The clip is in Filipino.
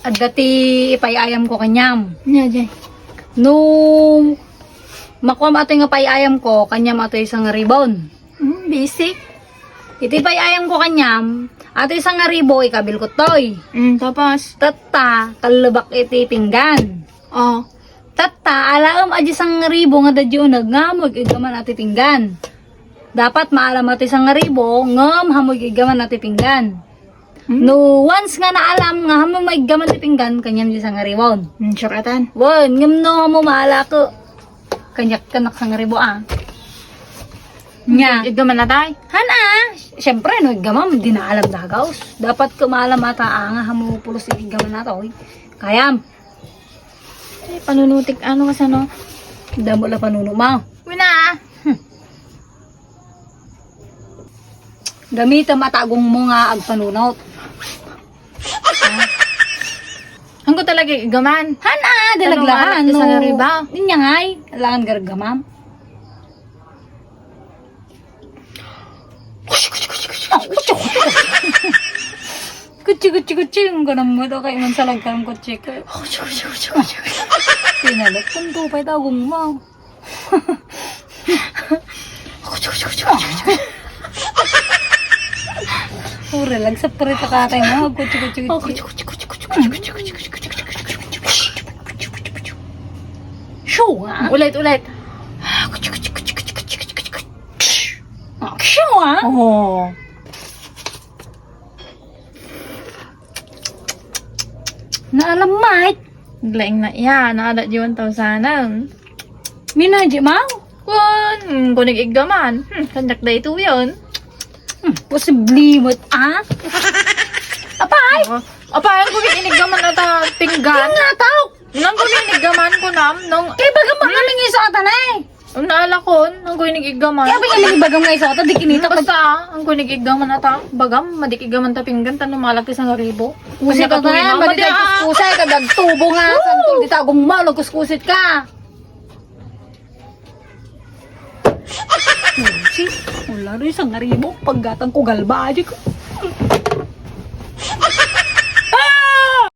At dati ipayayam ko kanyam. Nya, Jay. Nung makuha ato nga payayam ko, kanyam ato isang ribon. Basic. Iti payayam ko kanyam, ato isang ribo, ikabil ko toy. Tapos. Tata, kalubak iti pinggan. Oh. Tata, alaam aji sang ribo nga dadyo nagngamog, igaman ati pinggan. Dapat maalam ati sang ribo, ngam hamog igaman ati pinggan. No, once nga naalam nga hamog maigaman ati pinggan, kanyam di sang ribon. Suratan. Wan, ngam no hamo maala ko. Kanyak kanak sang ribo Nya. Igaman na tayo. Hana, syempre no igamam di na alam dagaos. Dapat ko maalam ata nga hamo pulos igaman nato. Kayam. Ay, panunutik ano kasi no? Damo la panuno mo. Wina. Gamita matagong mo nga agpanunot. Ang ko talaga igaman. Hana, dalaglahan Ano, no. sa riba? Ninya ngay, langan gargamam. Kutsi, ang ganang mo daw kayo man sa lagkarang kutsi ka. Pinalot kung tupay tagong mo. Ure lang sa parita kakay mo. Kutsi. Show nga. Ulit. Show nga. Oh. Naalam mait. Glaing na iya. Naalat yun tao sana. Minaji mau. Kunig igaman. Kanyak da ito yun. Possibly mo Apay! Apa, ang kunig inigaman na ta pinggan. Nga tao. Nang kunig inigaman ko nam. Nung Kaya bagam makaming isota na eh. ang naala ko, ang kunig igaman. Kaya bagam bagam nga isota. Di kinita pa. Basta, ang kunig igaman na ta. Bagam, madikigaman ta pinggan. Tanong malaki sa ribo. Kusit ka na. Bali tayo kuskusay. Kadag tubo nga. Santol di tagong malo. Kuskusit ka. Si, wala rin isang ngaribo. Paggatang ko galba. Adik ko.